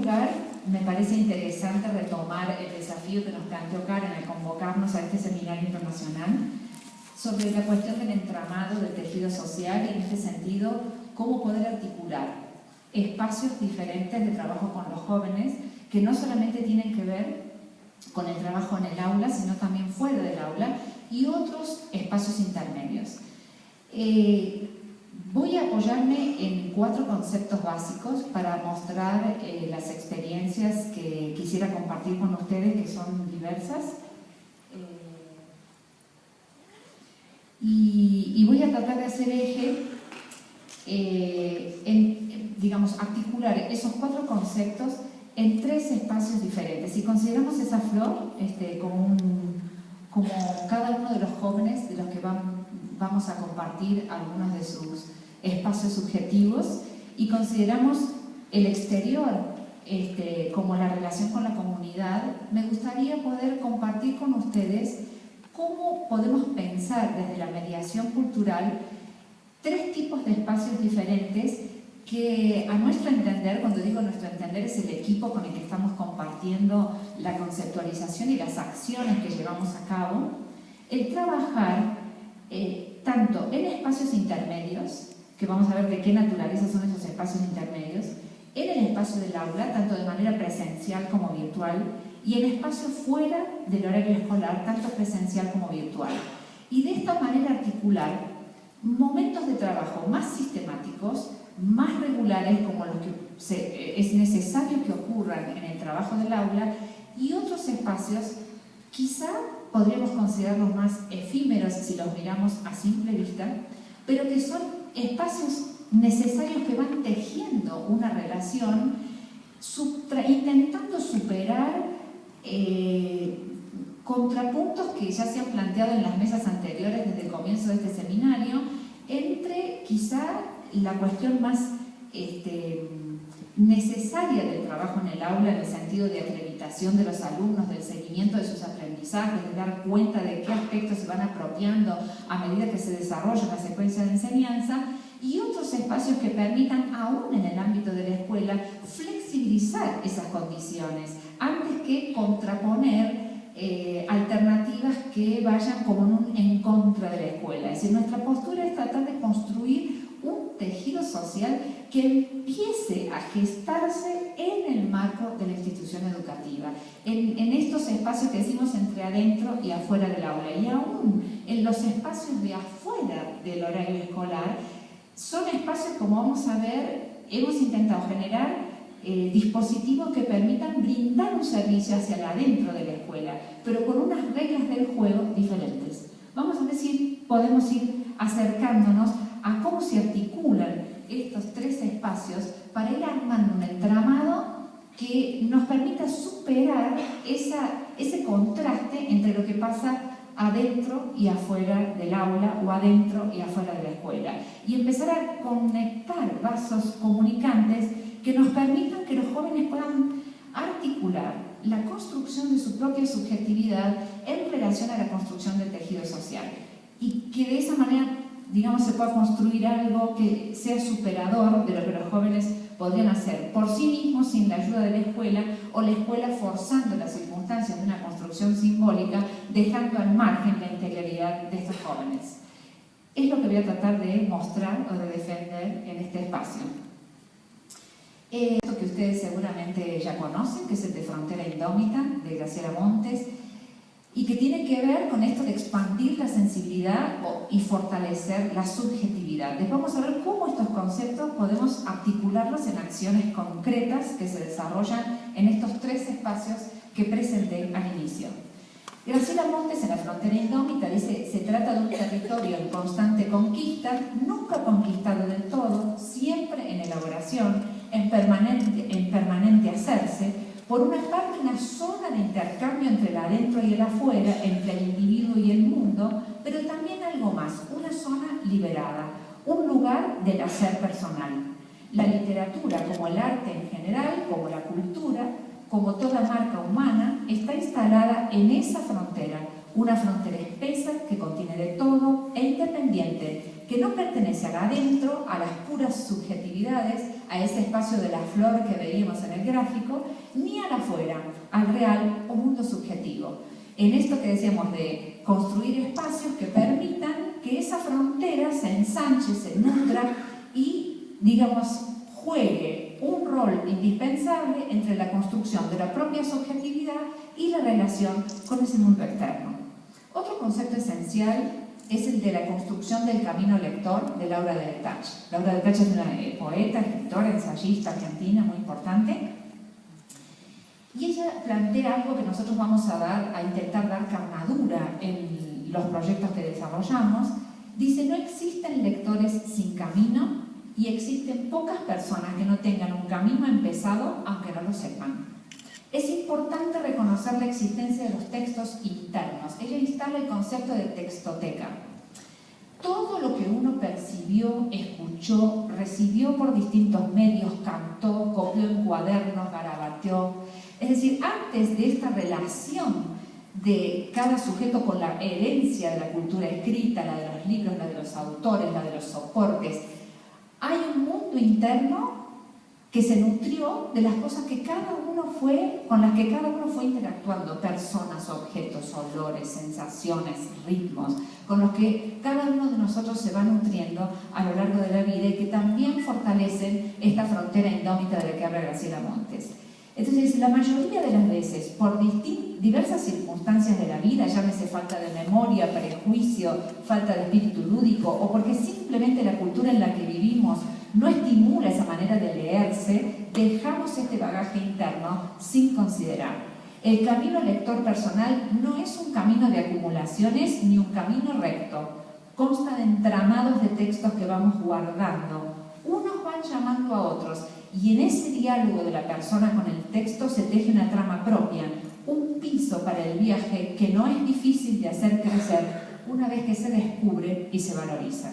lugar, me parece interesante retomar el desafío que nos planteó Karen al convocarnos a este seminario internacional sobre la cuestión del entramado del tejido social y, en este sentido, cómo poder articular espacios diferentes de trabajo con los jóvenes que no solamente tienen que ver con el trabajo en el aula, sino también fuera del aula, y otros espacios intermedios. Voy a apoyarme en 4 conceptos básicos para mostrar las experiencias que quisiera compartir con ustedes, que son diversas. Y voy a tratar de hacer eje digamos, articular esos 4 conceptos en 3 espacios diferentes. Si consideramos esa flor como cada uno de los jóvenes de los que vamos a compartir algunos de sus espacios subjetivos, y consideramos el exterior como la relación con la comunidad, me gustaría poder compartir con ustedes cómo podemos pensar desde la mediación cultural 3 tipos de espacios diferentes que, a nuestro entender, cuando digo nuestro entender, es el equipo con el que estamos compartiendo la conceptualización y las acciones que llevamos a cabo, el trabajar tanto en espacios intermedios, que vamos a ver de qué naturaleza son esos espacios intermedios, en el espacio del aula, tanto de manera presencial como virtual, y en espacios fuera del horario escolar, tanto presencial como virtual. Y de esta manera articular momentos de trabajo más sistemáticos, más regulares, como los que es necesario que ocurran en el trabajo del aula, y otros espacios quizá podríamos considerarlos más efímeros si los miramos a simple vista, pero que son espacios necesarios que van tejiendo una relación, intentando superar contrapuntos que ya se han planteado en las mesas anteriores desde el comienzo de este seminario, entre quizá la cuestión más necesaria del trabajo en el aula, en el sentido de acreditación de los alumnos, del seguimiento de sus aprendizajes, de dar cuenta de qué aspectos se van apropiando a medida que se desarrolla la secuencia de enseñanza, y otros espacios que permitan, aún en el ámbito de la escuela, flexibilizar esas condiciones, antes que contraponer alternativas que vayan como en contra de la escuela. Es decir, nuestra postura es tratar de construir un tejido social que empiece a gestarse en el marco de la institución educativa, en estos espacios que decimos entre adentro y afuera del aula, y aún en los espacios de afuera del horario escolar. Son espacios, como vamos a ver, hemos intentado generar dispositivos que permitan brindar un servicio hacia el adentro de la escuela, pero con unas reglas del juego diferentes. Vamos a ver si podemos ir acercándonos a cómo se articulan estos 3 espacios para ir armando un entramado que nos permita superar ese contraste entre lo que pasa adentro y afuera del aula, o adentro y afuera de la escuela, y empezar a conectar vasos comunicantes que nos permitan que los jóvenes puedan articular la construcción de su propia subjetividad en relación a la construcción del tejido social, y que de esa manera, digamos, se pueda construir algo que sea superador de lo que los jóvenes podrían hacer por sí mismos sin la ayuda de la escuela, o la escuela forzando las circunstancias de una construcción simbólica, dejando al margen la interioridad de estos jóvenes. Es lo que voy a tratar de mostrar o de defender en este espacio. Esto que ustedes seguramente ya conocen, que es el de Frontera Indómita, de Graciela Montes, y que tiene que ver con esto de expandir la sensibilidad y fortalecer la subjetividad. Después vamos a ver cómo estos conceptos podemos articularlos en acciones concretas que se desarrollan en estos 3 espacios que presenté al inicio. Graciela Montes, en La Frontera Indómita, dice: se trata de un territorio en constante conquista, nunca conquistado del todo, siempre en elaboración, en permanente hacerse. Por una parte, una zona de intercambio entre el adentro y el afuera, entre el individuo y el mundo, pero también algo más, una zona liberada, un lugar del hacer personal. La literatura, como el arte en general, como la cultura, como toda marca humana, está instalada en esa frontera, una frontera espesa que contiene de todo e independiente, que no pertenece al adentro, a las puras subjetividades, a ese espacio de la flor que veíamos en el gráfico, ni al afuera, al real o mundo subjetivo. En esto que decíamos de construir espacios que permitan que esa frontera se ensanche, se nutra y, digamos, juegue un rol indispensable entre la construcción de la propia subjetividad y la relación con ese mundo externo. Otro concepto esencial es el de la construcción del camino lector de Laura de Tach. Laura de Tach es una poeta, escritora, ensayista argentina muy importante. Y ella plantea algo que nosotros vamos a intentar dar carnadura en los proyectos que desarrollamos. Dice, no existen lectores sin camino y existen pocas personas que no tengan un camino empezado aunque no lo sepan. Es importante reconocer la existencia de los textos internos. Ella instala el concepto de textoteca. Todo lo que uno percibió, escuchó, recibió por distintos medios, cantó, copió en cuadernos, garabateó. Es decir, antes de esta relación de cada sujeto con la herencia de la cultura escrita, la de los libros, la de los autores, la de los soportes, hay un mundo interno que se nutrió de las cosas que con las que cada uno fue interactuando, personas, objetos, olores, sensaciones, ritmos, con los que cada uno de nosotros se va nutriendo a lo largo de la vida y que también fortalecen esta frontera indómita de la que habla Graciela Montes. Entonces, la mayoría de las veces, por diversas circunstancias de la vida, llámese falta de memoria, prejuicio, falta de espíritu lúdico, o porque simplemente la cultura en la que vivimos no estimula esa manera de leerse, dejamos este bagaje interno sin considerar. El camino lector personal no es un camino de acumulaciones ni un camino recto. Consta de entramados de textos que vamos guardando. Unos van llamando a otros y en ese diálogo de la persona con el texto se teje una trama propia, un piso para el viaje que no es difícil de hacer crecer una vez que se descubre y se valoriza.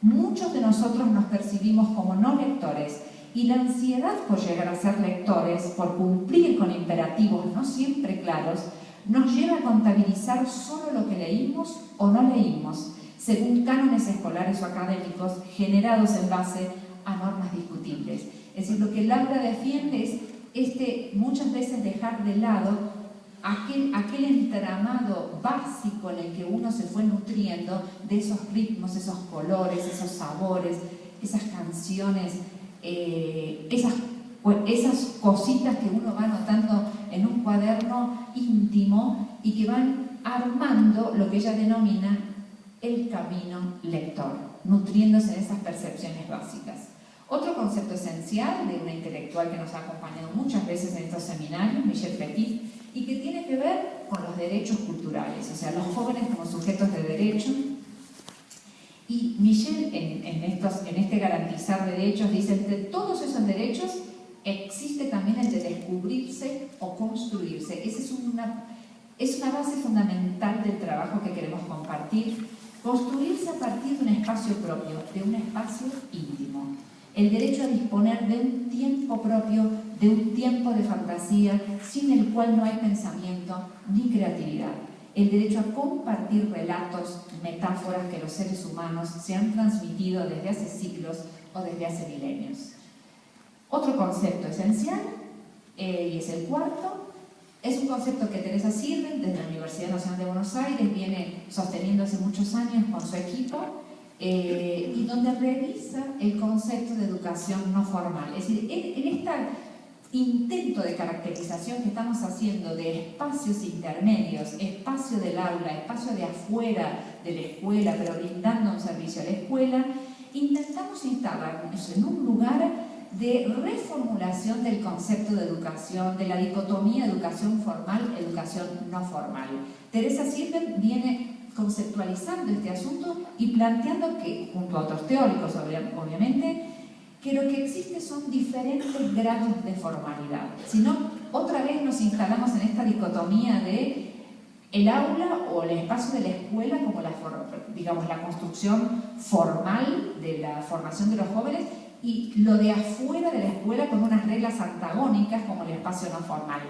Muchos de nosotros nos percibimos como no lectores y la ansiedad por llegar a ser lectores, por cumplir con imperativos no siempre claros, nos lleva a contabilizar solo lo que leímos o no leímos, según cánones escolares o académicos generados en base a normas discutibles. Es decir, lo que Laura defiende es muchas veces dejar de lado aquel entramado básico en el que uno se fue nutriendo de esos ritmos, esos colores, esos sabores, esas canciones, esas cositas que uno va anotando en un cuaderno íntimo y que van armando lo que ella denomina el camino lector, nutriéndose de esas percepciones básicas. Otro concepto esencial de una intelectual que nos ha acompañado muchas veces en estos seminarios, Michelle Petit, y que tiene que ver con los derechos culturales, o sea, los jóvenes como sujetos de derecho. Y Michelle, en este garantizar derechos, dice, entre todos esos derechos existe también el de descubrirse o construirse. Esa es una base fundamental del trabajo que queremos compartir. Construirse a partir de un espacio propio, de un espacio íntimo. El derecho a disponer de un tiempo propio, de un tiempo de fantasía, sin el cual no hay pensamiento ni creatividad. El derecho a compartir relatos, metáforas que los seres humanos se han transmitido desde hace siglos o desde hace milenios. Otro concepto esencial, y es el cuarto, es un concepto que Teresa Sirven, desde la Universidad Nacional de Buenos Aires, viene sosteniendo hace muchos años con su equipo, y donde revisa el concepto de educación no formal. Es decir, en este intento de caracterización que estamos haciendo de espacios intermedios, espacio del aula, espacio de afuera de la escuela, pero brindando un servicio a la escuela, intentamos instalarnos en un lugar de reformulación del concepto de educación, de la dicotomía educación formal, educación no formal. Teresa Sirven viene conceptualizando este asunto y planteando que, junto a otros teóricos obviamente, que lo que existe son diferentes grados de formalidad. Si no, otra vez nos instalamos en esta dicotomía de el aula o el espacio de la escuela como la construcción formal de la formación de los jóvenes y lo de afuera de la escuela con unas reglas antagónicas como el espacio no formal.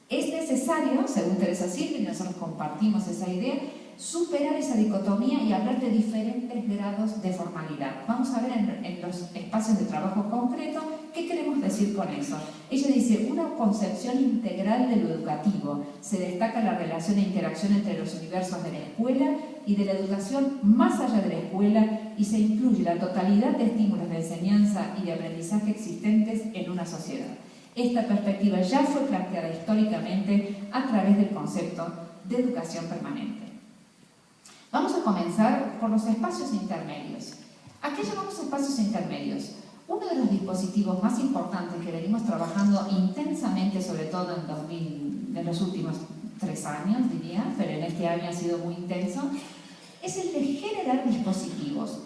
Es necesario, según Teresa Sirven, y nosotros compartimos esa idea, superar esa dicotomía y hablar de diferentes grados de formalidad. Vamos a ver en los espacios de trabajo concreto qué queremos decir con eso. Ella dice, una concepción integral de lo educativo. Se destaca la relación e interacción entre los universos de la escuela y de la educación más allá de la escuela, y se incluye la totalidad de estímulos de enseñanza y de aprendizaje existentes en una sociedad. Esta perspectiva ya fue planteada históricamente a través del concepto de educación permanente. Vamos a comenzar por los espacios intermedios. ¿A qué llamamos espacios intermedios? Uno de los dispositivos más importantes que venimos trabajando intensamente, sobre todo en los últimos 3 años, diría, pero en este año ha sido muy intenso, es el de generar dispositivos.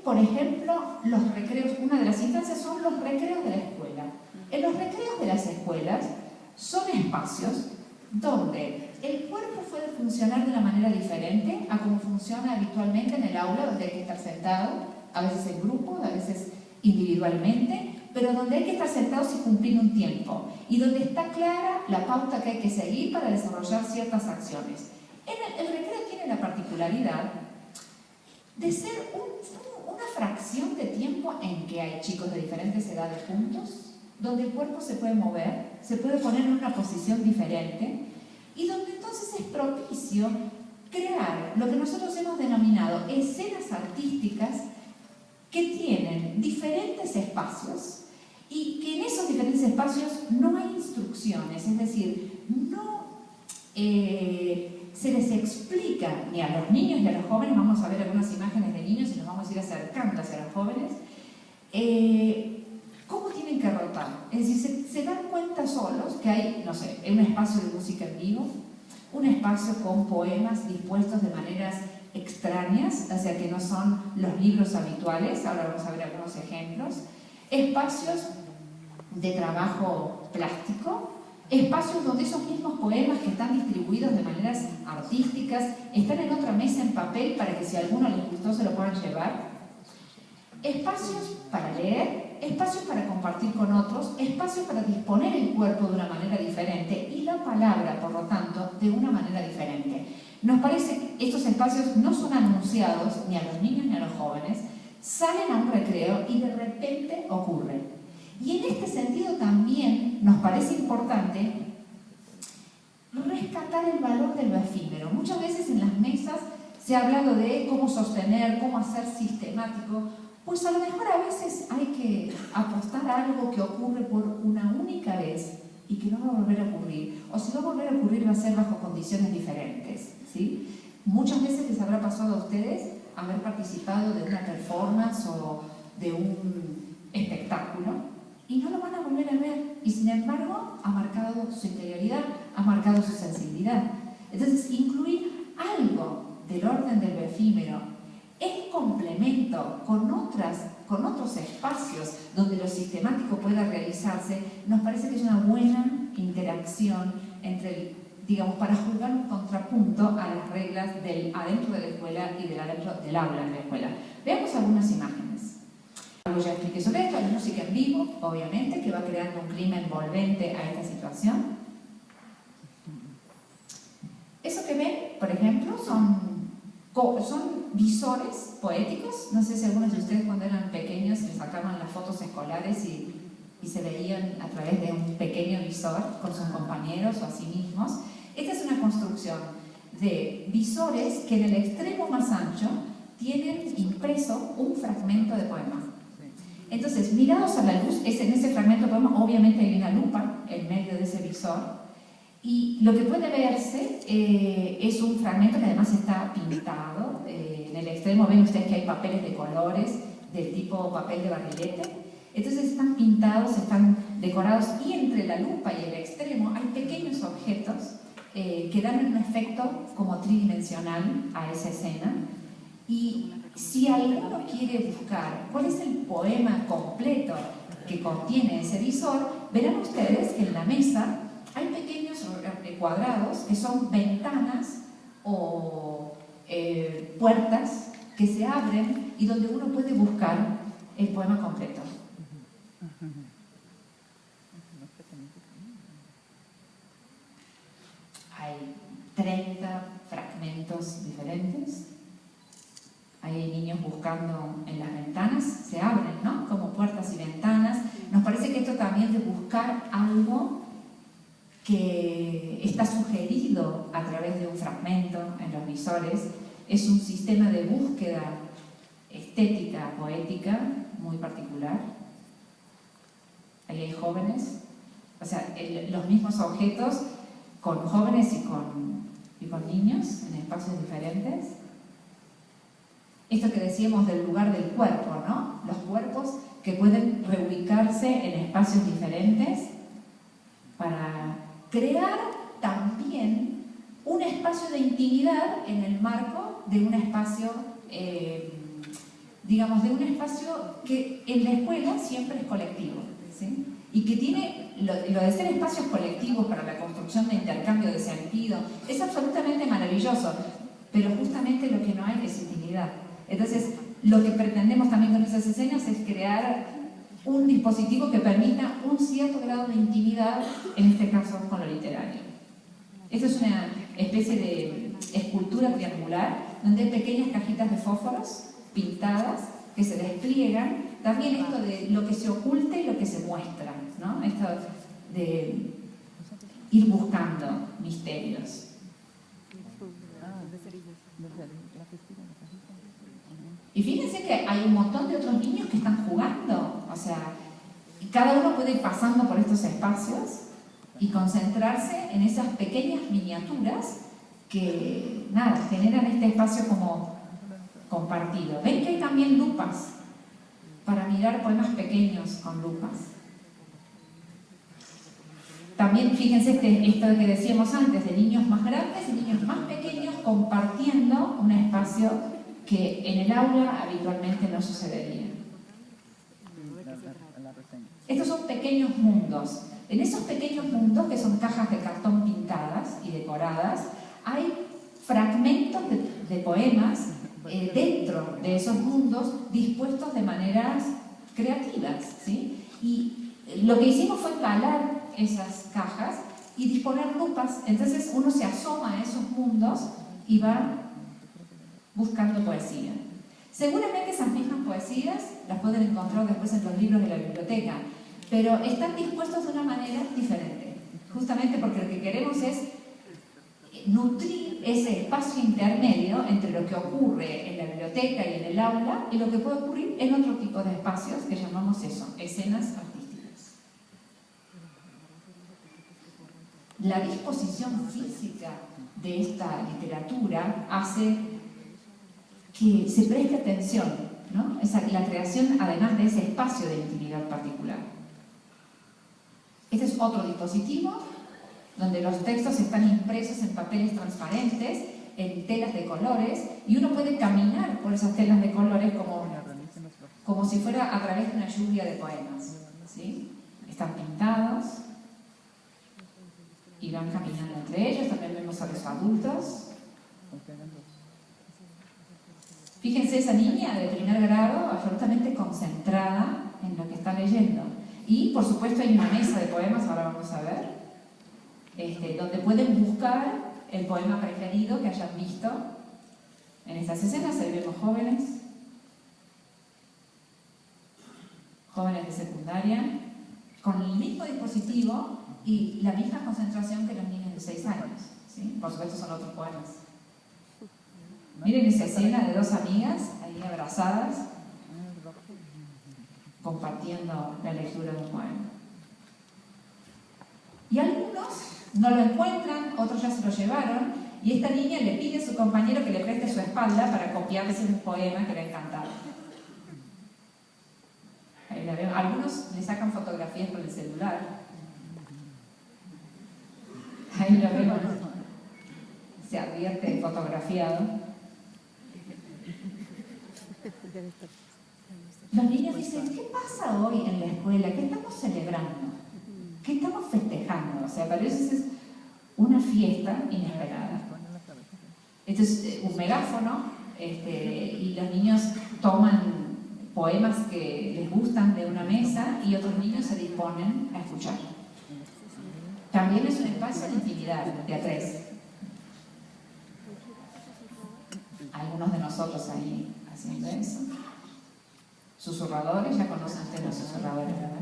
Por ejemplo, los recreos, una de las instancias son los recreos de la escuela. En los recreos de las escuelas son espacios donde el cuerpo puede funcionar de una manera diferente a como funciona habitualmente en el aula, donde hay que estar sentado, a veces en grupo, a veces individualmente, pero donde hay que estar sentados y cumplir un tiempo, y donde está clara la pauta que hay que seguir para desarrollar ciertas acciones. El recreo tiene la particularidad de ser una fracción de tiempo en que hay chicos de diferentes edades juntos, donde el cuerpo se puede mover, se puede poner en una posición diferente, y donde entonces es propicio crear lo que nosotros hemos denominado escenas artísticas que tienen diferentes espacios, y que en esos diferentes espacios no hay instrucciones, es decir, no se les explica ni a los niños ni a los jóvenes. Vamos a ver algunas imágenes de niños y nos vamos a ir acercando hacia los jóvenes, cómo tienen que rotar. Es decir, se dan cuenta solos que hay, no sé, un espacio de música en vivo, un espacio con poemas dispuestos de maneras extrañas, o sea que no son los libros habituales. Ahora vamos a ver algunos ejemplos. Espacios de trabajo plástico, espacios donde esos mismos poemas que están distribuidos de maneras artísticas están en otra mesa en papel para que si a alguno les gustó se lo puedan llevar. Espacios para leer, espacios para compartir con otros, espacios para disponer el cuerpo de una manera diferente y la palabra, por lo tanto, de una manera diferente. Nos parece que estos espacios no son anunciados ni a los niños ni a los jóvenes, salen a un recreo y de repente ocurre. Y en este sentido también nos parece importante rescatar el valor de lo efímero. Muchas veces en las mesas se ha hablado de cómo sostener, cómo hacer sistemático. Pues a lo mejor a veces hay que apostar a algo que ocurre por una única vez y que no va a volver a ocurrir. O si va a volver a ocurrir va a ser bajo condiciones diferentes, ¿sí? Muchas veces les habrá pasado a ustedes haber participado de una performance o de un espectáculo y no lo van a volver a ver, y sin embargo ha marcado su interioridad, ha marcado su sensibilidad. Entonces, incluir algo del orden del efímero en complemento con otros espacios donde lo sistemático pueda realizarse, nos parece que es una buena interacción entre, digamos, para jugar un contrapunto a las reglas del adentro de la escuela y del adentro del aula de la escuela. Veamos algunas imágenes. Algo ya expliqué sobre esto, la música en vivo, obviamente, que va creando un clima envolvente a esta situación. Eso que ven, por ejemplo, son visores poéticos. No sé si algunos de ustedes cuando eran pequeños les sacaban las fotos escolares y se veían a través de un pequeño visor con sus compañeros o a sí mismos. Esta es una construcción de visores que en el extremo más ancho tienen impreso un fragmento de poema. Entonces, mirados a la luz, en ese fragmento de poema obviamente hay una lupa en medio de ese visor, y lo que puede verse es un fragmento que además está pintado. En el extremo ven ustedes que hay papeles de colores del tipo papel de barrilete. Entonces están pintados, están decorados, y entre la lupa y el extremo hay pequeños objetos que dan un efecto como tridimensional a esa escena. Y si alguno quiere buscar cuál es el poema completo que contiene ese visor, verán ustedes que en la mesa hay pequeños cuadrados que son ventanas o puertas que se abren y donde uno puede buscar el poema completo. Hay 30 fragmentos fragmentos diferentes. Hay niños buscando en las ventanas, se abren, ¿no? Como puertas y ventanas. Nos parece que esto también de buscar algo que está sugerido a través de un fragmento en los visores es un sistema de búsqueda estética, poética, muy particular. Ahí hay jóvenes, o sea, los mismos objetos con jóvenes y con niños en espacios diferentes. Esto que decíamos del lugar del cuerpo, ¿no? Los cuerpos que pueden reubicarse en espacios diferentes para crear también un espacio de intimidad en el marco de un espacio, digamos, de un espacio que en la escuela siempre es colectivo, ¿sí? Y que tiene lo de ser espacios colectivos para la construcción de intercambio de sentido, es absolutamente maravilloso, pero justamente lo que no hay es intimidad. Entonces, lo que pretendemos también con esas escenas es crear un dispositivo que permita un cierto grado de intimidad, en este caso con lo literario. Esta es una especie de escultura triangular, donde hay pequeñas cajitas de fósforos pintadas que se despliegan. También esto de lo que se oculta y lo que se muestra, ¿no? Esto de ir buscando misterios. Y fíjense que hay un montón de otros niños que están jugando, o sea, y cada uno puede ir pasando por estos espacios y concentrarse en esas pequeñas miniaturas que, nada, generan este espacio como compartido. ¿Ven que hay también lupas para mirar poemas pequeños con lupas? También fíjense esto que decíamos antes, de niños más grandes y niños más pequeños compartiendo un espacio que en el aula habitualmente no sucedería. Estos son pequeños mundos. En esos pequeños mundos, que son cajas de cartón pintadas y decoradas, hay fragmentos de poemas dentro de esos mundos dispuestos de maneras creativas, ¿sí? Y lo que hicimos fue calar esas cajas y disponer lupas. Entonces uno se asoma a esos mundos y va buscando poesía. Seguramente esas mismas poesías las pueden encontrar después en los libros de la biblioteca, pero están dispuestos de una manera diferente, justamente porque lo que queremos es nutrir ese espacio intermedio entre lo que ocurre en la biblioteca y en el aula y lo que puede ocurrir en otro tipo de espacios que llamamos eso, escenas artísticas. La disposición física de esta literatura hace que se preste atención, ¿no? La creación, además de ese espacio de intimidad particular. Este es otro dispositivo donde los textos están impresos en papeles transparentes, en telas de colores, y uno puede caminar por esas telas de colores como si fuera a través de una lluvia de poemas, ¿sí? Están pintados y van caminando entre ellos. También vemos a los adultos. Fíjense esa niña de primer grado absolutamente concentrada en lo que está leyendo. Y, por supuesto, hay una mesa de poemas, ahora vamos a ver, donde pueden buscar el poema preferido que hayan visto en estas escenas. Ahí vemos jóvenes de secundaria, con el mismo dispositivo y la misma concentración que los niños de 6 años, ¿sí? Por supuesto son otros poemas. Miren esa escena de dos amigas ahí abrazadas, compartiendo la lectura de un poema. Y algunos no lo encuentran, otros ya se lo llevaron, y esta niña le pide a su compañero que le preste su espalda para copiarse un poema que le ha encantado. Ahí la veo. Algunos le sacan fotografías con el celular. Ahí lo vemos. Se advierte fotografiado. Los niños dicen, ¿qué pasa hoy en la escuela? ¿Qué estamos celebrando? ¿Qué estamos festejando? O sea, para ellos es una fiesta inesperada. Esto es un megáfono, y los niños toman poemas que les gustan de una mesa y otros niños se disponen a escuchar. También es un espacio de intimidad, de A3. algunos de nosotros ahí haciendo eso. Susurradores, ya conocen ustedes los susurradores, ¿verdad?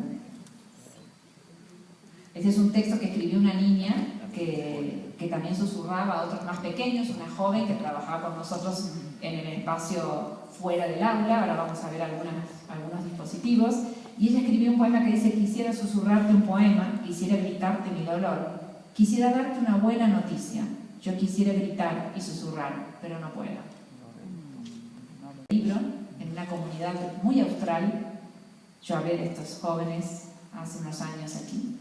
Este es un texto que escribió una niña que también susurraba a otros más pequeños, una joven que trabajaba con nosotros en el espacio fuera del aula. Ahora vamos a ver algunos dispositivos. Y ella escribió un poema que dice: quisiera susurrarte un poema, quisiera gritarte mi dolor, quisiera darte una buena noticia, yo quisiera gritar y susurrar, pero no puedo. Libro, en una comunidad muy austral, yo hablé de estos jóvenes hace unos años aquí.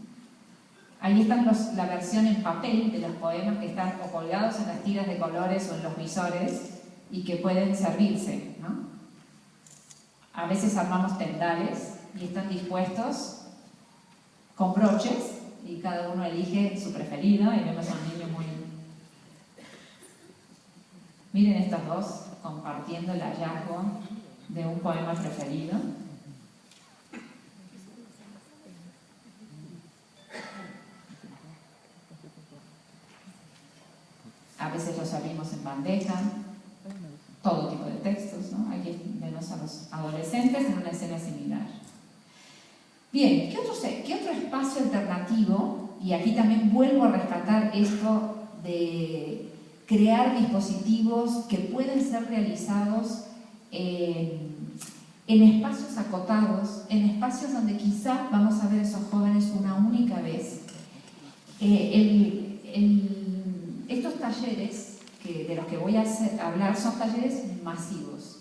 Ahí están la versión en papel de los poemas que están o colgados en las tiras de colores o en los visores y que pueden servirse, ¿no? A veces armamos tendales y están dispuestos con broches y cada uno elige su preferido y vemos a un niño muy... Miren estos dos compartiendo el hallazgo de un poema preferido. A veces los abrimos en bandeja, todo tipo de textos, ¿no? Aquí vemos a los adolescentes en una escena similar. Bien, ¿qué otro espacio alternativo? Y aquí también vuelvo a rescatar esto de crear dispositivos que pueden ser realizados en espacios acotados, en espacios donde quizá vamos a ver a esos jóvenes una única vez. Estos talleres de los que voy a hablar son talleres masivos.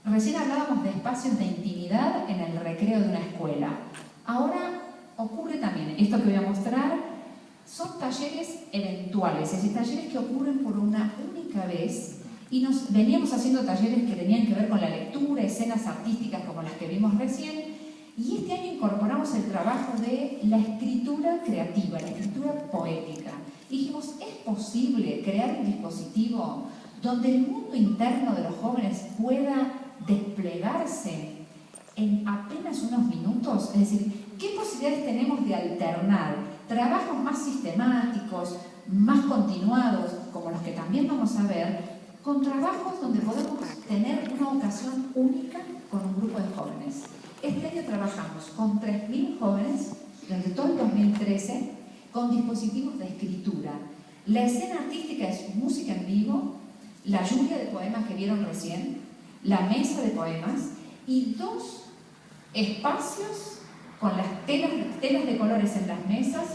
Recién hablábamos de espacios de intimidad en el recreo de una escuela. Ahora ocurre también, esto que voy a mostrar, son talleres eventuales, es decir, talleres que ocurren por una única vez, y veníamos haciendo talleres que tenían que ver con la lectura, escenas artísticas como las que vimos recién, y este año incorporamos el trabajo de la escritura creativa, la escritura poética. Y dijimos, ¿es posible crear un dispositivo donde el mundo interno de los jóvenes pueda desplegarse en apenas unos minutos? Es decir, ¿qué posibilidades tenemos de alternar trabajos más sistemáticos, más continuados, como los que también vamos a ver, con trabajos donde podemos tener una ocasión única con un grupo de jóvenes? Este año trabajamos con 3.000 jóvenes durante todo el 2013 con dispositivos de escritura. La escena artística es música en vivo, la lluvia de poemas que vieron recién, la mesa de poemas y 2 espacios con las telas de colores en las mesas,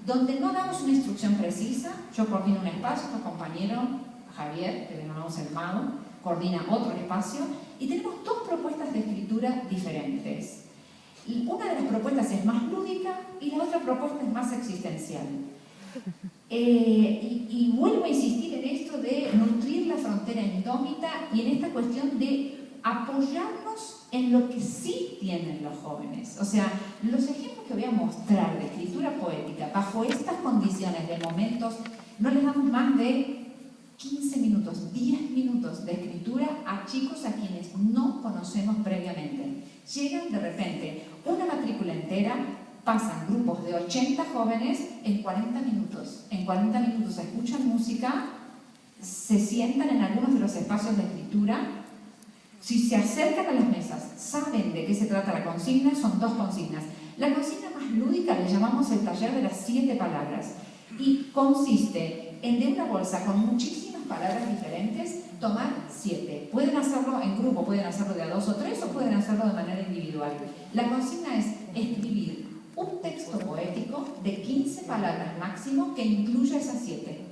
donde no damos una instrucción precisa. Yo coordino un espacio, mi compañero Javier, que le llamamos el mago, coordina otro espacio, y tenemos 2 propuestas de escritura diferentes. Y una de las propuestas es más lúdica y la otra propuesta es más existencial. Y vuelvo a insistir en esto de nutrir la frontera indómita y en esta cuestión de apoyarnos en lo que sí tienen los jóvenes. O sea, los ejemplos que voy a mostrar de escritura poética bajo estas condiciones de momentos, no les damos más de 15 minutos, 10 minutos de escritura a chicos a quienes no conocemos previamente. Llegan de repente una matrícula entera, pasan grupos de 80 jóvenes en 40 minutos. En 40 minutos escuchan música, se sientan en algunos de los espacios de escritura. Si se acercan a las mesas, saben de qué se trata la consigna, son 2 consignas. La consigna más lúdica le llamamos el taller de las 7 palabras y consiste en, de una bolsa con muchísimas palabras diferentes, tomar 7. Pueden hacerlo en grupo, pueden hacerlo de a 2 o 3 o pueden hacerlo de manera individual. La consigna es escribir un texto poético de 15 palabras máximo que incluya esas 7.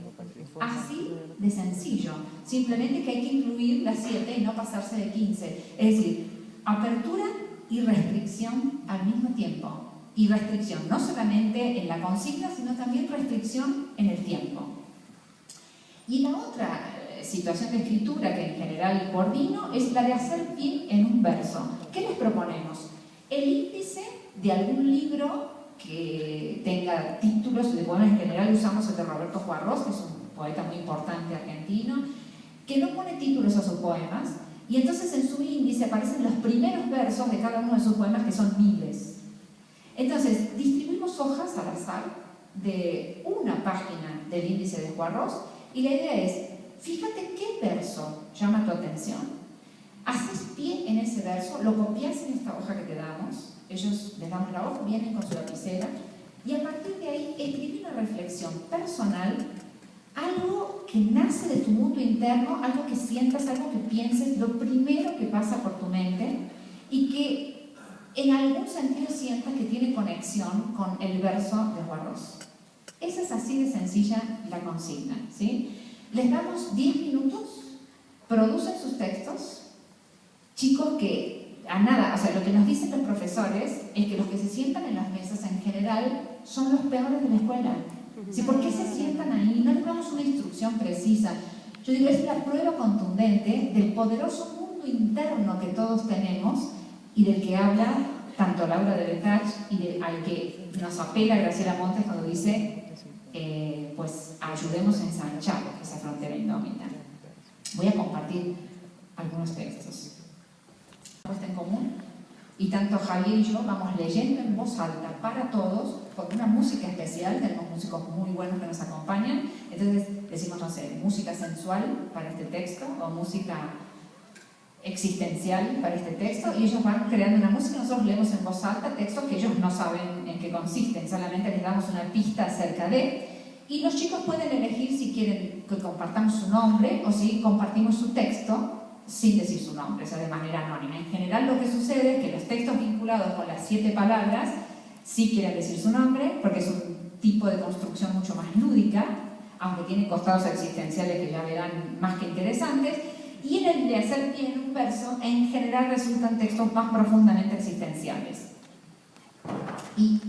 Así de sencillo, simplemente que hay que incluir las 7 y no pasarse de 15. Es decir, apertura y restricción al mismo tiempo. Y restricción no solamente en la consigna, sino también restricción en el tiempo. Y la otra situación de escritura que en general coordino es la de hacer pie en un verso. ¿Qué les proponemos? El índice de algún libro que tenga títulos de poemas. En general usamos el de Roberto Juarros, que es un poeta muy importante argentino, que no pone títulos a sus poemas, y entonces en su índice aparecen los primeros versos de cada uno de sus poemas, que son miles. Entonces, distribuimos hojas al azar de una página del índice de Juarros, y la idea es fíjate qué verso llama tu atención, haces pie en ese verso, lo copias en esta hoja que te damos, ellos les damos la hoja, vienen con su lapicera, y a partir de ahí escribir una reflexión personal, algo que nace de tu mundo interno, algo que sientas, algo que pienses, lo primero que pasa por tu mente y que en algún sentido sientas que tiene conexión con el verso de Barros. Esa es así de sencilla la consigna, ¿sí? Les damos 10 minutos, producen sus textos, chicos que a nada, o sea, lo que nos dicen los profesores es que los que se sientan en las mesas en general son los peores de la escuela. ¿Sí? ¿Por qué se sientan ahí? No les damos una instrucción precisa. Yo digo, es la prueba contundente del poderoso mundo interno que todos tenemos y del que habla tanto Laura de Betach y al que nos apela Graciela Montes cuando dice pues ayudemos a ensanchar esa frontera indómita. Voy a compartir algunos textos. Puesta en común, y tanto Javier y yo vamos leyendo en voz alta para todos, con una música especial, tenemos músicos muy buenos que nos acompañan, entonces decimos, no sé, música sensual para este texto, o música existencial para este texto, y ellos van creando una música, nosotros leemos en voz alta textos que ellos no saben en qué consisten, solamente les damos una pista acerca de, y los chicos pueden elegir si quieren que compartamos su nombre o si compartimos su texto sin decir su nombre, o sea, de manera anónima. En general lo que sucede es que los textos vinculados con las 7 palabras sí quieren decir su nombre, porque es un tipo de construcción mucho más lúdica, aunque tiene costados existenciales que ya verán más que interesantes, y en el de hacer pie en un verso, en general resultan textos más profundamente existenciales. Y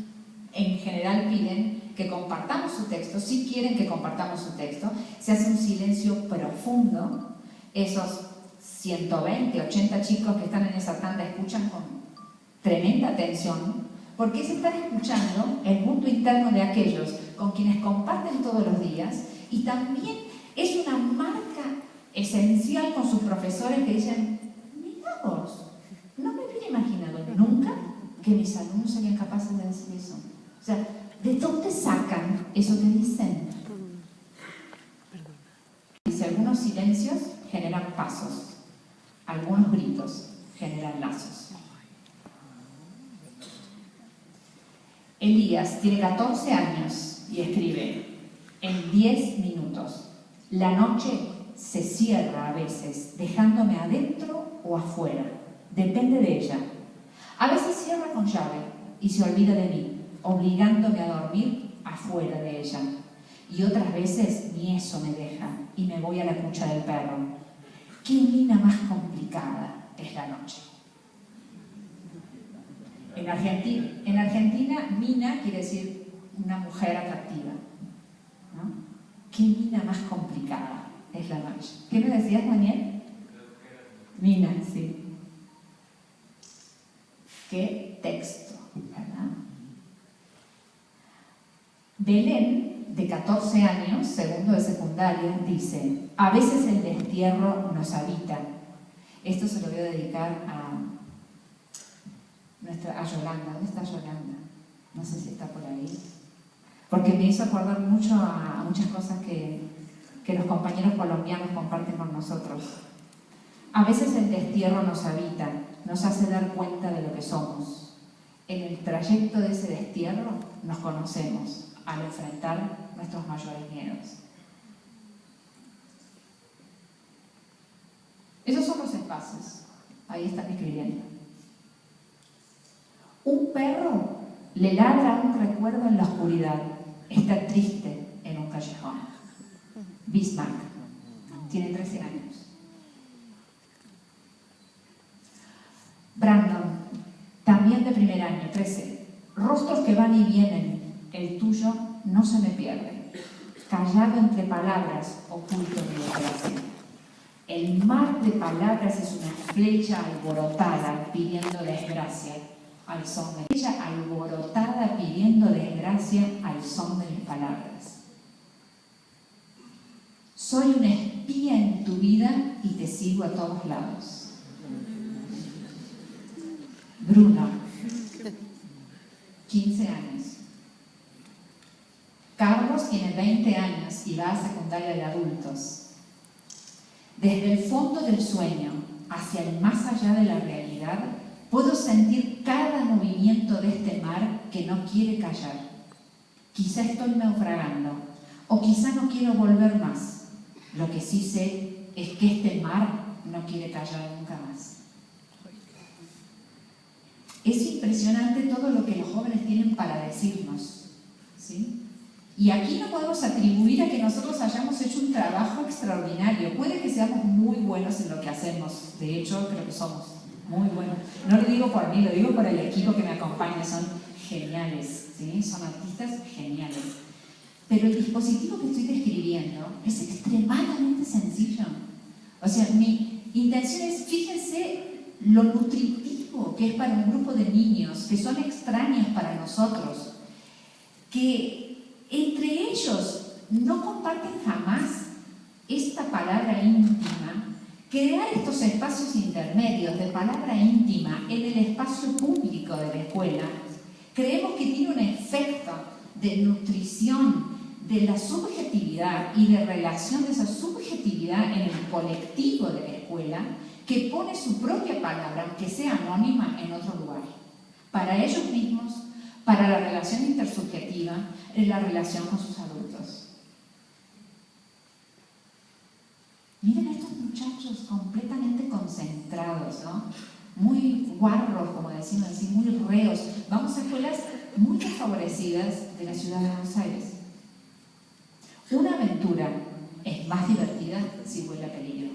en general piden que compartamos su texto, si quieren que compartamos su texto, se hace un silencio profundo, esos 120, 80 chicos que están en esa tanda escuchan con tremenda atención, porque se están escuchando el mundo interno de aquellos con quienes comparten todos los días, y también es una marca esencial con sus profesores que dicen, mirá vos, no me hubiera imaginado nunca que mis alumnos serían capaces de decir eso. O sea, ¿de dónde sacan eso que dicen? Dice, algunos silencios generan pasos, algunos gritos generan lazos. Elías tiene 14 años y escribe, en 10 minutos, la noche se cierra a veces, dejándome adentro o afuera, depende de ella. A veces cierra con llave y se olvida de mí, obligándome a dormir afuera de ella. Y otras veces ni eso me deja y me voy a la cucha del perro. ¿Qué mina más complicada es la noche? En Argentina, mina quiere decir una mujer atractiva, ¿no? ¿Qué mina más complicada es la noche? ¿Qué me decías, Daniel? Mina, sí. ¿Qué texto, verdad? Belén, de 14 años, segundo de secundaria, dice, a veces el destierro nos habita. Esto se lo voy a dedicar a Yolanda. ¿Dónde está Yolanda? No sé si está por ahí. Porque me hizo acordar mucho a muchas cosas que los compañeros colombianos comparten con nosotros. A veces el destierro nos habita, nos hace dar cuenta de lo que somos. En el trayecto de ese destierro nos conocemos al enfrentar nuestros mayores miedos. Esos son los espacios. Ahí están escribiendo. Un perro le ladra a un recuerdo en la oscuridad. Está triste en un callejón. Bismarck tiene 13 años. Brandon, también de primer año, 13. Rostros que van y vienen. El tuyo no se me pierde. Callado entre palabras, oculto mi desgracia. El mar de palabras es una flecha alborotada pidiendo desgracia al son de ella, alborotada pidiendo desgracia al son de mis palabras. Soy una espía en tu vida y te sigo a todos lados. Bruno, 15 años. Carlos tiene 20 años y va a secundaria de adultos. Desde el fondo del sueño hacia el más allá de la realidad, puedo sentir cada movimiento de este mar que no quiere callar. Quizá estoy naufragando, o quizá no quiero volver más. Lo que sí sé es que este mar no quiere callar nunca más. Es impresionante todo lo que los jóvenes tienen para decirnos, ¿sí? Y aquí no podemos atribuir a que nosotros hayamos hecho un trabajo extraordinario. Puede que seamos muy buenos en lo que hacemos. De hecho, creo que somos muy buenos. No lo digo por mí, lo digo por el equipo que me acompaña. Son geniales, ¿sí? Son artistas geniales. Pero el dispositivo que estoy describiendo es extremadamente sencillo. O sea, mi intención es, fíjense lo nutritivo que es para un grupo de niños que son extraños para nosotros, que entre ellos no comparten jamás esta palabra íntima. Crear estos espacios intermedios de palabra íntima en el espacio público de la escuela, creemos que tiene un efecto de nutrición de la subjetividad y de relación de esa subjetividad en el colectivo de la escuela, que pone su propia palabra, aunque sea anónima, en otro lugar. Para ellos mismos, para la relación intersubjetiva, en la relación con sus adultos. Miren estos muchachos completamente concentrados, ¿no? Muy guarros, como decimos así, muy reos. Vamos a escuelas muy desfavorecidas de la ciudad de Buenos Aires. Una aventura es más divertida si huele a peligro.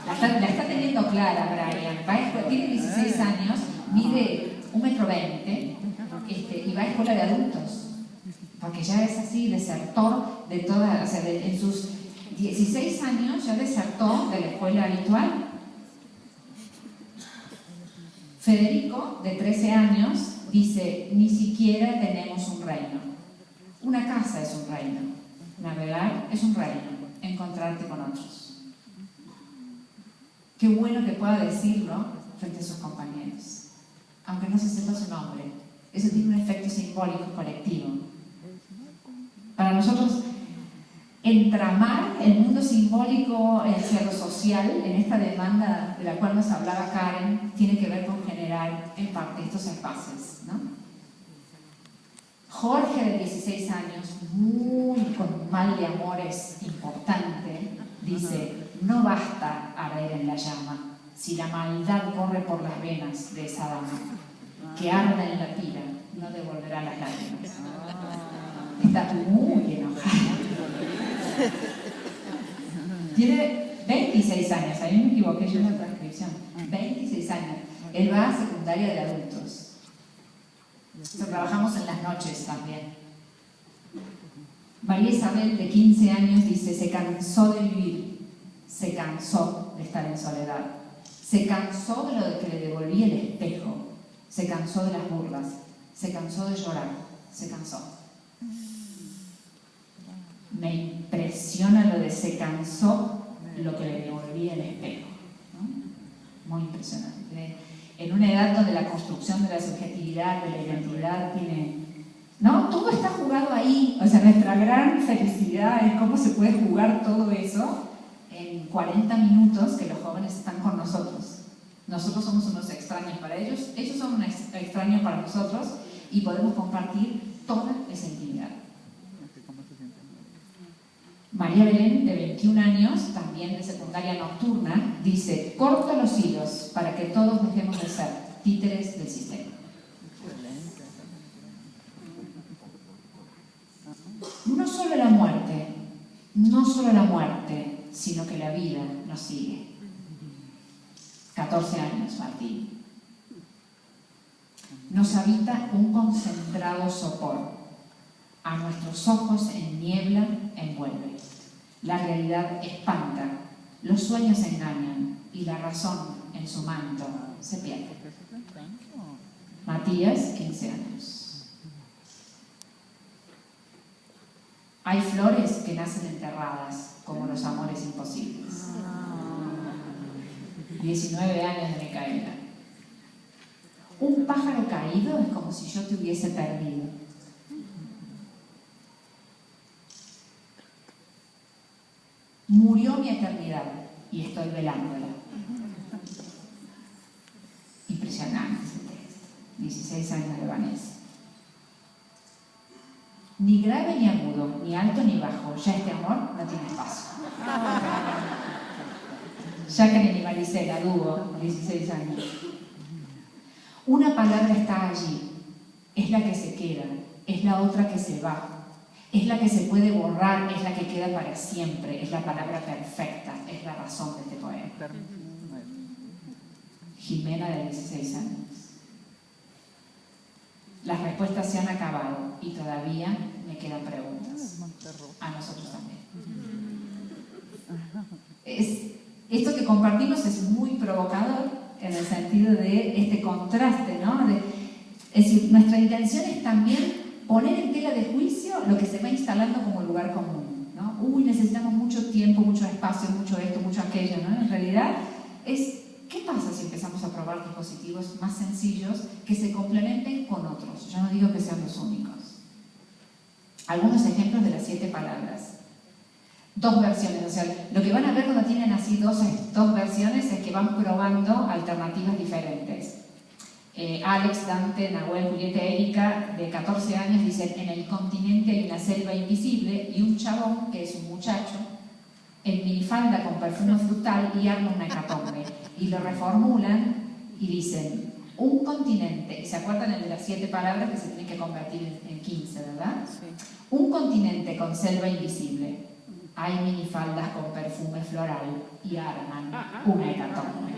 La está teniendo clara Brian. Tiene 16 años, mide 1,20 m y va a escuela de adultos. Porque ya es así, desertor de toda, o sea, en sus 16 años ya desertó de la escuela habitual. Federico, de 13 años, dice, ni siquiera tenemos un reino. Una casa es un reino. Navegar es un reino. Encontrarte con otros. Qué bueno que pueda decirlo frente a sus compañeros, aunque no se sepa su nombre. Eso tiene un efecto simbólico colectivo. Para nosotros, entramar el mundo simbólico hacia lo social, en esta demanda de la cual nos hablaba Karen, tiene que ver con generar en parte estos espacios, ¿no? Jorge, de 16 años, con un mal de amores importante, dice, no basta arder en la llama, si la maldad corre por las venas de esa dama, que arda en la pira, no devolverá las lágrimas. Está muy enojada. Tiene 26 años, ahí me equivoqué yo en la transcripción. 26 años. Él va a secundaria de adultos. Trabajamos en las noches también. María Isabel, de 15 años, dice, se cansó de vivir, se cansó de estar en soledad, se cansó de lo que le devolvía el espejo, se cansó de las burlas, se cansó de llorar, se cansó. Me impresiona lo de se cansó lo que le devolvía el espejo, ¿no? Muy impresionante. En una edad donde la construcción de la subjetividad, de la identidad tiene... ¿No? Todo está jugado ahí. O sea, nuestra gran felicidad es cómo se puede jugar todo eso en 40 minutos que los jóvenes están con nosotros. Nosotros somos unos extraños para ellos, ellos son unos extraños para nosotros y podemos compartir toda esa intimidad. María Belén, de 21 años, también de secundaria nocturna, dice, corta los hilos para que todos dejemos de ser títeres del sistema. No solo la muerte, sino que la vida nos sigue. 14 años, Martín. Nos habita un concentrado sopor. A nuestros ojos en niebla envuelve. La realidad espanta, los sueños engañan y la razón en su manto se pierde. Matías, 15 años. Hay flores que nacen enterradas, como los amores imposibles. 19 años de Micaela. Un pájaro caído es como si yo te hubiese perdido. Murió mi eternidad y estoy velándola. Impresionante ese texto. 16 años de Vanessa. Ni grave ni agudo, ni alto ni bajo, ya este amor no tiene espacio. Jacqueline y Maricela, dúo, 16 años. Una palabra está allí, es la que se queda, es la otra que se va, es la que se puede borrar, es la que queda para siempre, es la palabra perfecta, es la razón de este poema. Jimena, de 16 años. Las respuestas se han acabado y todavía me quedan preguntas. A nosotros también. Esto que compartimos es muy provocador en el sentido de este contraste, ¿no? Es decir, nuestra intención es también poner en tela de juicio lo que se va instalando como lugar común, ¿no? Necesitamos mucho tiempo, mucho espacio, mucho esto, mucho aquello, ¿no? En realidad es, ¿qué pasa si empezamos a probar dispositivos más sencillos que se complementen con otros? Yo no digo que sean los únicos. Algunos ejemplos de las 7 palabras. 2 versiones, o sea, lo que van a ver cuando tienen así dos versiones es que van probando alternativas diferentes. Alex, Dante, Nahuel, Julieta, Erika, de 14 años, dicen: en el continente hay una selva invisible y un chabón, que es un muchacho, en minifalda con perfume frutal y arma una hecatombe. Y lo reformulan y dicen: un continente, y se acuerdan el de las 7 palabras que se tienen que convertir en 15, ¿verdad? Sí. Un continente con selva invisible. Hay minifaldas con perfume floral y arman una hecatombe.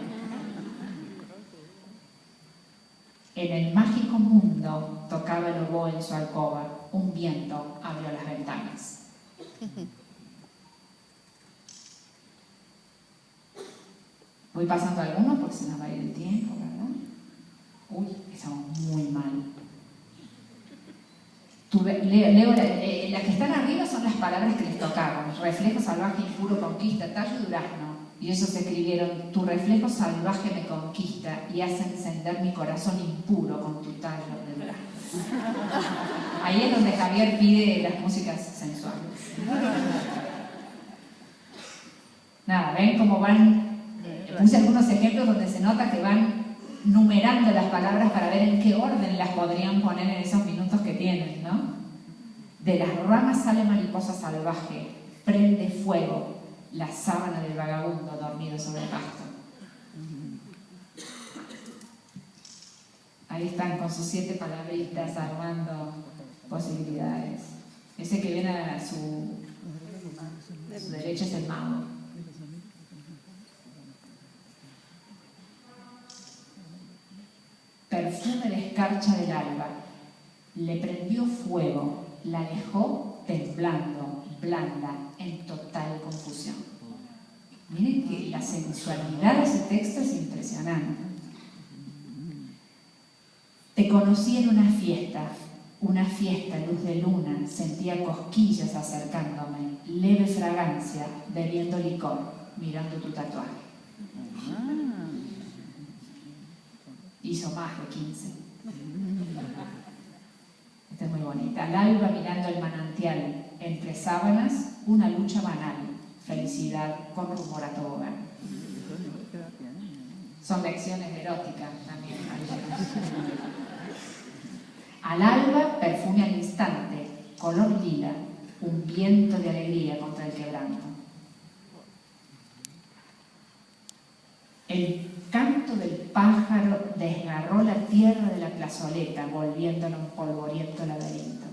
En el mágico mundo tocaba el oboe en su alcoba. Un viento abrió las ventanas. Voy pasando algunos porque se nos va a ir el tiempo, ¿verdad? Uy, estamos muy mal. Leo las que están arriba son las palabras que les tocaron: reflejo salvaje, impuro, conquista, tallo, durazno. Y ellos escribieron: tu reflejo salvaje me conquista y hace encender mi corazón impuro con tu tallo de durazno. Ahí es donde Javier pide las músicas sensuales. Nada, ven cómo van. Puse algunos ejemplos donde se nota que van numerando las palabras para ver en qué orden las podrían poner en esos minutos que tienen, ¿no? De las ramas sale mariposa salvaje, prende fuego la sábana del vagabundo dormido sobre el pasto. Ahí están con sus 7 palabritas armando posibilidades. Ese que viene a su derecha es el mago. Perfume de escarcha del alba, le prendió fuego, la dejó temblando, blanda, en total confusión. Miren que la sensualidad de ese texto es impresionante. Te conocí en una fiesta, luz de luna, sentía cosquillas acercándome, leve fragancia, bebiendo licor, mirando tu tatuaje. Hizo más de 15. Esta es muy bonita. Al alba mirando el manantial, entre sábanas, una lucha banal, felicidad con rumor a tobogán. Son lecciones eróticas también. Al alba, perfume al instante, color lila, un viento de alegría contra el quebranto. El canto del pájaro desgarró la tierra de la plazoleta, volviéndolo un polvoriento laberinto.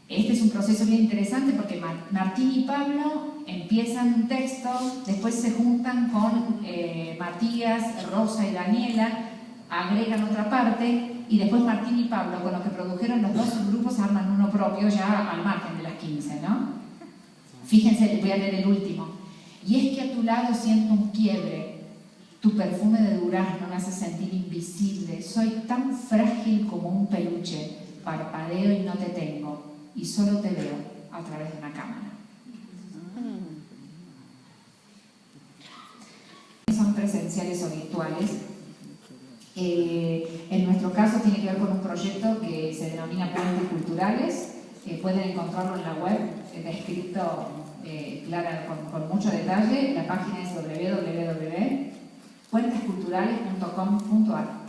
Este es un proceso bien interesante porque Martín y Pablo empiezan un texto, después se juntan con Matías, Rosa y Daniela, agregan otra parte y después Martín y Pablo, con lo que produjeron los 2 grupos, arman uno propio ya al margen de las 15, ¿no? Fíjense, les voy a leer el último. Y es que a tu lado siento un quiebre, tu perfume de durazno me hace sentir invisible, soy tan frágil como un peluche, parpadeo y no te tengo, y solo te veo a través de una cámara. Son presenciales o virtuales. En nuestro caso tiene que ver con un proyecto que se denomina Puentes Culturales, pueden encontrarlo en la web, descrito clara, con mucho detalle. La página es www.puentesculturales.com.ar.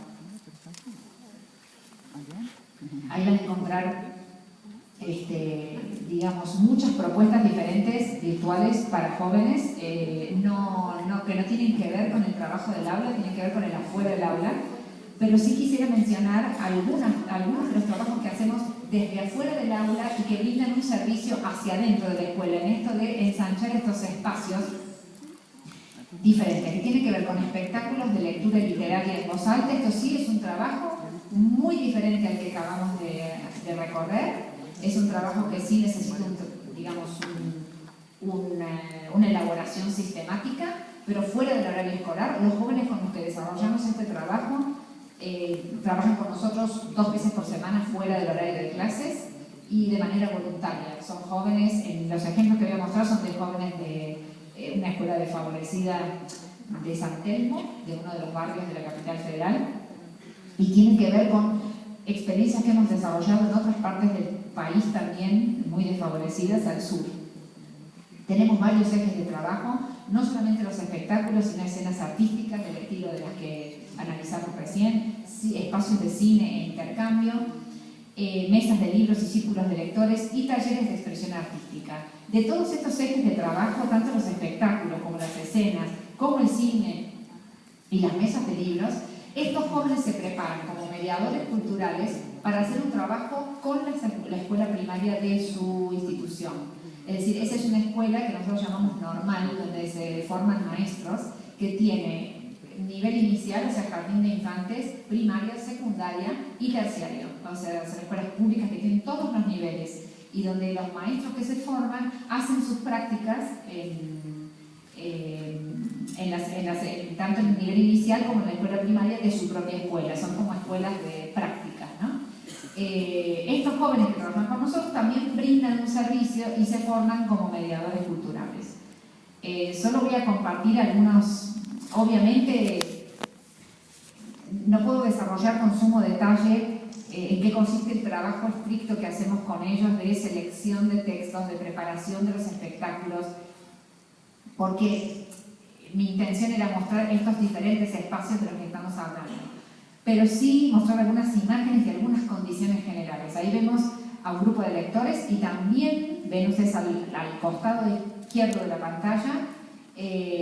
Ahí van a encontrar, digamos, muchas propuestas diferentes virtuales para jóvenes, que no tienen que ver con el trabajo del aula, tienen que ver con el afuera del aula, pero sí quisiera mencionar algunos de los trabajos que hacemos desde afuera del aula y que brindan un servicio hacia adentro de la escuela, en esto de ensanchar estos espacios diferentes, que tienen que ver con espectáculos de lectura literaria en voz alta. Esto sí es un trabajo muy diferente al que acabamos de recorrer. Es un trabajo que sí necesita, una elaboración sistemática, pero fuera del horario escolar. Los jóvenes con los que desarrollamos este trabajo trabajan con nosotros 2 veces por semana fuera del horario de clases y de manera voluntaria. Son jóvenes, los ejemplos que voy a mostrar son de jóvenes de una escuela desfavorecida de San Telmo, de uno de los barrios de la capital federal, y tienen que ver con experiencias que hemos desarrollado en otras partes del país también muy desfavorecidas al sur. Tenemos varios ejes de trabajo, no solamente los espectáculos, sino escenas artísticas del estilo de las que analizamos recién, espacios de cine e intercambio, mesas de libros y círculos de lectores y talleres de expresión artística. De todos estos ejes de trabajo, tanto los espectáculos como las escenas, como el cine y las mesas de libros, estos jóvenes se preparan como mediadores culturales para hacer un trabajo con la escuela primaria de su institución. Es decir, esa es una escuela que nosotros llamamos normal, donde se forman maestros, que tiene nivel inicial, o sea, jardín de infantes, primaria, secundaria y terciario. O sea, son escuelas públicas que tienen todos los niveles y donde los maestros que se forman hacen sus prácticas tanto en el nivel inicial como en la escuela primaria de su propia escuela. Son como escuelas de prácticas, ¿no? Estos jóvenes que trabajan con nosotros también brindan un servicio y se forman como mediadores culturales. Solo voy a compartir algunos, obviamente no puedo desarrollar con sumo detalle en qué consiste el trabajo estricto que hacemos con ellos de selección de textos, de preparación de los espectáculos, porque mi intención era mostrar estos diferentes espacios de los que estamos hablando. Pero sí mostrar algunas imágenes y algunas condiciones generales. Ahí vemos a un grupo de lectores y también ven ustedes al costado izquierdo de la pantalla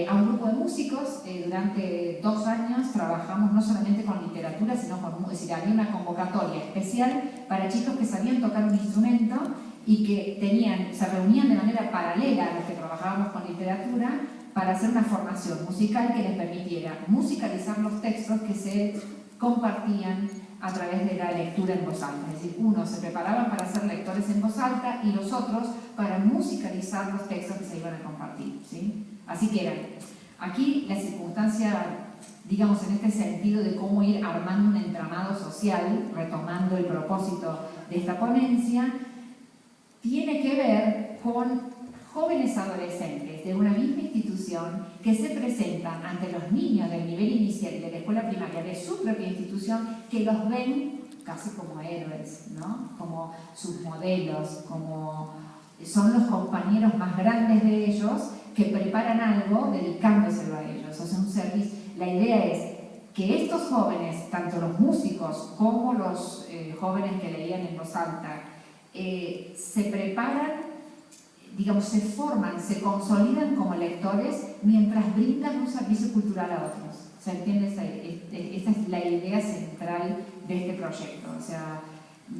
a un grupo de músicos. Durante 2 años trabajamos no solamente con literatura, sino es decir, había una convocatoria especial para chicos que sabían tocar un instrumento y que se reunían de manera paralela a los que trabajábamos con literatura para hacer una formación musical que les permitiera musicalizar los textos que se compartían a través de la lectura en voz alta. Es decir, unos se preparaban para ser lectores en voz alta y los otros para musicalizar los textos que se iban a compartir, ¿sí? Así que era aquí la circunstancia, digamos, en este sentido de cómo ir armando un entramado social, retomando el propósito de esta ponencia, tiene que ver con jóvenes adolescentes de una misma institución que se presentan ante los niños del nivel inicial y de la escuela primaria de su propia institución, que los ven casi como héroes, ¿no? Como sus modelos, como son los compañeros más grandes de ellos que preparan algo dedicándoselo a ellos. O sea, un servicio. La idea es que estos jóvenes, tanto los músicos como los jóvenes que leían en voz alta, se preparan, digamos, se forman, se consolidan como lectores mientras brindan un servicio cultural a otros. ¿Se entiende? Esa es la idea central de este proyecto. O sea,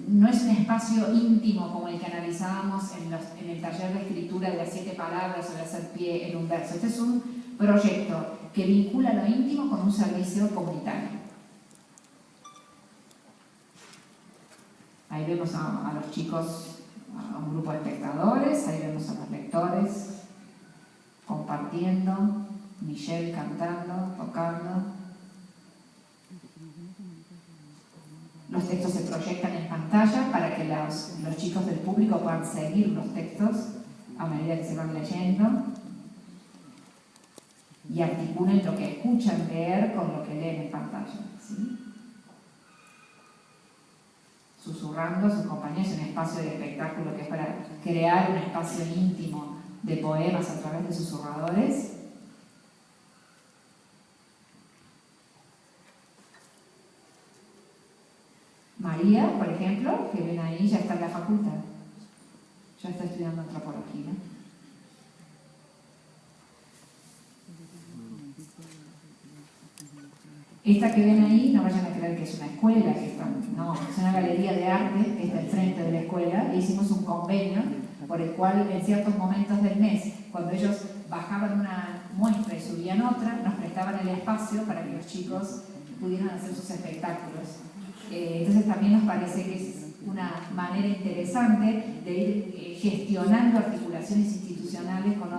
no es un espacio íntimo como el que analizábamos en el taller de escritura de las 7 palabras o de hacer pie en un verso. Este es un proyecto que vincula lo íntimo con un servicio comunitario. Ahí vemos a los chicos, a un grupo de espectadores, ahí vemos a los lectores compartiendo, Michelle cantando, tocando. Los textos se proyectan en pantalla para que los chicos del público puedan seguir los textos a medida que se van leyendo y articulen lo que escuchan leer con lo que leen en pantalla, ¿sí? susurrando a sus compañeros en un espacio de espectáculo que es para crear un espacio íntimo de poemas a través de susurradores. María, por ejemplo, que ven ahí, ya está en la facultad, ya está estudiando antropología. Esta que ven ahí, no vayan a creer que es una escuela, no, es una galería de arte que está al frente de la escuela. E hicimos un convenio por el cual en ciertos momentos del mes, cuando ellos bajaban una muestra y subían otra, nos prestaban el espacio para que los chicos pudieran hacer sus espectáculos. Entonces también nos parece que es una manera interesante de ir gestionando articulaciones institucionales con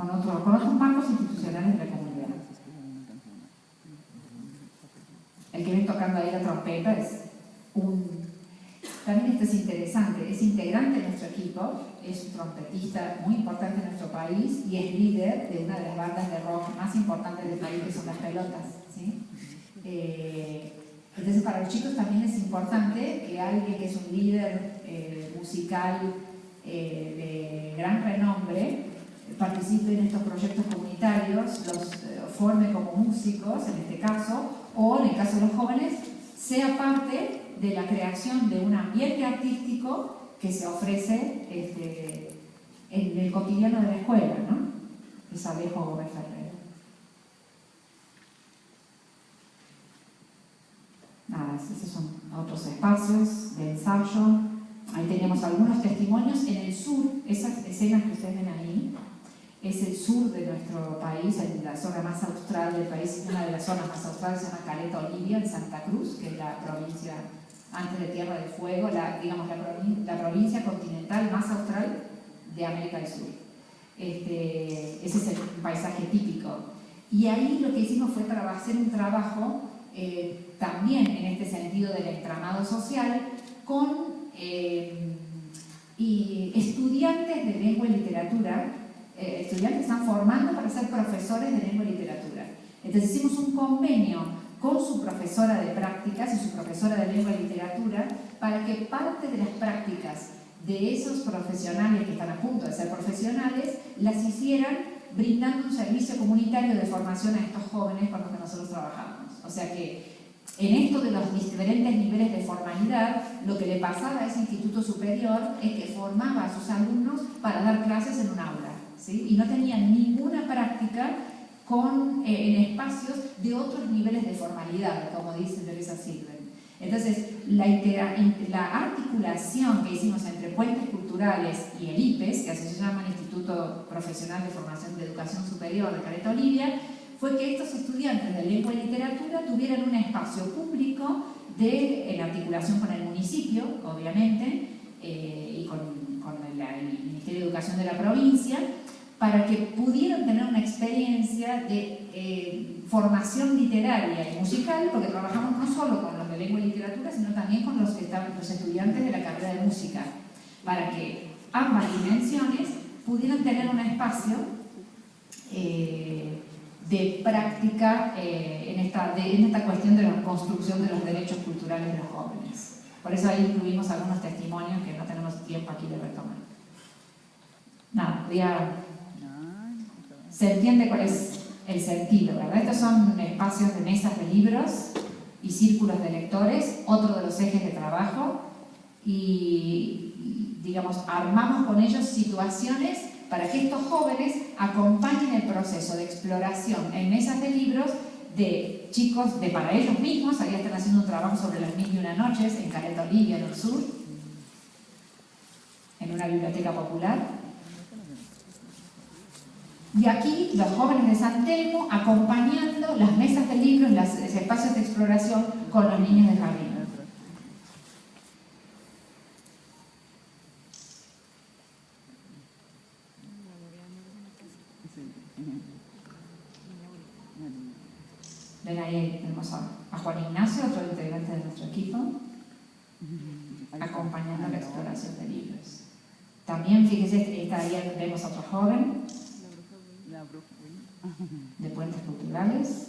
otros marcos institucionales de la comunidad. El que ven tocando ahí la trompeta también esto es interesante, es integrante de nuestro equipo, es un trompetista muy importante en nuestro país y es líder de una de las bandas de rock más importantes del país, que son Las Pelotas, ¿sí? Entonces para los chicos también es importante que alguien que es un líder musical de gran renombre participe en estos proyectos comunitarios, los forme como músicos en este caso, o en el caso de los jóvenes sea parte de la creación de un ambiente artístico que se ofrece en el cotidiano de la escuela, ¿no? Es Alejo Gómez Ferrer. Nada, esos son otros espacios de ensayo. Ahí tenemos algunos testimonios en el sur, esas escenas que ustedes ven ahí, es el sur de nuestro país, en la zona más austral del país, una de las zonas más australes se llama Caleta Olivia, en Santa Cruz, que es la provincia antes de Tierra del Fuego, la provincia continental más austral de América del Sur. Ese es el paisaje típico. Y ahí lo que hicimos fue hacer un trabajo también en este sentido del entramado social con estudiantes de lengua y literatura, estudiantes que están formando para ser profesores de lengua y literatura. Entonces hicimos un convenio con su profesora de prácticas y su profesora de lengua y literatura para que parte de las prácticas de esos profesionales que están a punto de ser profesionales las hicieran brindando un servicio comunitario de formación a estos jóvenes con los que nosotros trabajamos. O sea que en esto de los diferentes niveles de formalidad, lo que le pasaba a ese instituto superior es que formaba a sus alumnos para dar clases en un aula, ¿sí? Y no tenían ninguna práctica en espacios de otros niveles de formalidad, como dice Teresa Silven. Entonces, la articulación que hicimos entre Puentes Culturales y el IPES, que así se llama el Instituto Profesional de Formación de Educación Superior de Caleta Olivia, fue que estos estudiantes de lengua y literatura tuvieran un espacio público en articulación con el municipio, obviamente, y con el Ministerio de Educación de la provincia, para que pudieran tener una experiencia de formación literaria y musical, porque trabajamos no solo con los de lengua y literatura, sino también con los estudiantes de la carrera de música, para que ambas dimensiones pudieran tener un espacio de práctica en esta cuestión de la construcción de los derechos culturales de los jóvenes. Por eso ahí incluimos algunos testimonios que no tenemos tiempo aquí de retomar. Nada, se entiende cuál es el sentido, ¿verdad? Estos son espacios de mesas de libros y círculos de lectores, otro de los ejes de trabajo, y digamos, armamos con ellos situaciones para que estos jóvenes acompañen el proceso de exploración en mesas de libros de chicos para ellos mismos. Ahí están haciendo un trabajo sobre las 1001 noches en Caleta Olivia, en el sur, en una biblioteca popular. Y aquí los jóvenes de San Telmo acompañando las mesas de libros, los espacios de exploración con los niños del jardín. Ven ahí, tenemos a Juan Ignacio, otro integrante de nuestro equipo, acompañando la exploración de libros. También, fíjese, esta día vemos a otro joven de Puentes Culturales,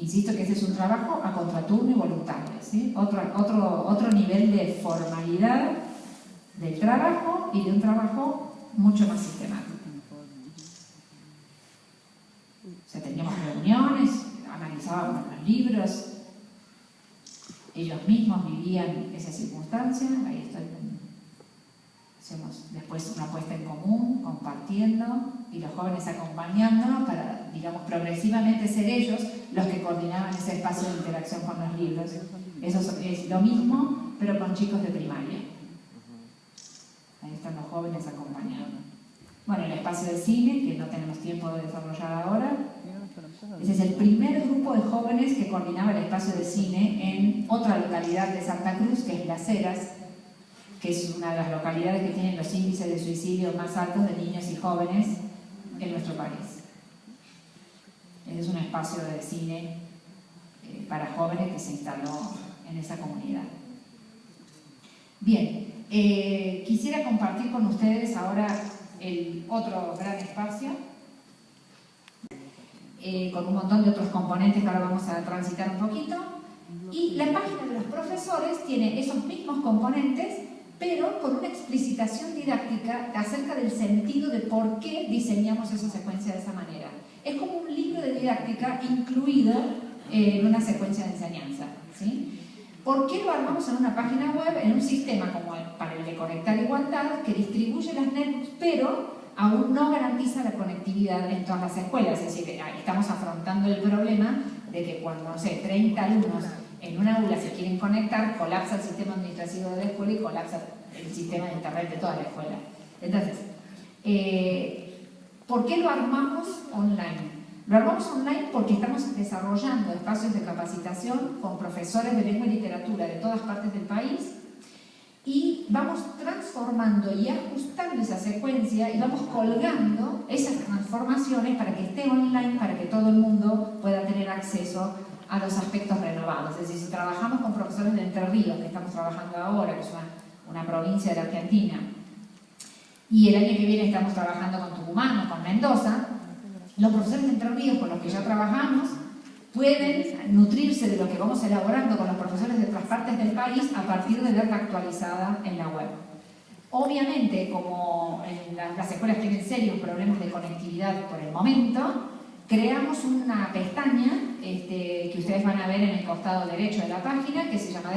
Insisto que ese es un trabajo a contraturno y voluntario, ¿sí? Otro nivel de formalidad del trabajo y de un trabajo mucho más sistemático. O sea, teníamos reuniones, analizábamos los libros, ellos mismos vivían esa circunstancia, ahí estoy, hacemos después una puesta en común, compartiendo, y los jóvenes acompañándonos para, digamos, progresivamente ser ellos los que coordinaban ese espacio de interacción con los libros. Eso es lo mismo, pero con chicos de primaria. Ahí están los jóvenes acompañando. Bueno, el espacio de cine, que no tenemos tiempo de desarrollar ahora. Ese es el primer grupo de jóvenes que coordinaba el espacio de cine en otra localidad de Santa Cruz, que es Las Heras, que es una de las localidades que tienen los índices de suicidio más altos de niños y jóvenes en nuestro país. Ese es un espacio de cine para jóvenes que se instaló en esa comunidad. Bien, quisiera compartir con ustedes ahora el otro gran espacio, con un montón de otros componentes que ahora vamos a transitar un poquito. Y la página de los profesores tiene esos mismos componentes, pero con una explicitación didáctica acerca del sentido de por qué diseñamos esa secuencia de esa manera. Es como un libro de didáctica incluido en una secuencia de enseñanza, ¿sí? ¿Por qué lo armamos en una página web, en un sistema como para el de Conectar Igualdad, que distribuye las netbooks, pero aún no garantiza la conectividad en todas las escuelas? Es decir, estamos afrontando el problema de que cuando, no sé, 30 alumnos en una aula se quieren conectar, colapsa el sistema administrativo de la escuela y colapsa el sistema de internet de toda la escuela. Entonces, ¿por qué lo armamos online? Lo armamos online porque estamos desarrollando espacios de capacitación con profesores de lengua y literatura de todas partes del país, y vamos transformando y ajustando esa secuencia y vamos colgando esas transformaciones para que esté online, para que todo el mundo pueda tener acceso a los aspectos renovados. Es decir, si trabajamos con profesores de Entre Ríos, que estamos trabajando ahora, que es una provincia de la Argentina, y el año que viene estamos trabajando con Tucumán o con Mendoza, los profesores de Entre Ríos con los que ya trabajamos pueden nutrirse de lo que vamos elaborando con los profesores de otras partes del país a partir de verla actualizada en la web. Obviamente, como en las escuelas tienen serios problemas de conectividad por el momento, creamos una pestaña que ustedes van a ver en el costado derecho de la página, que se llama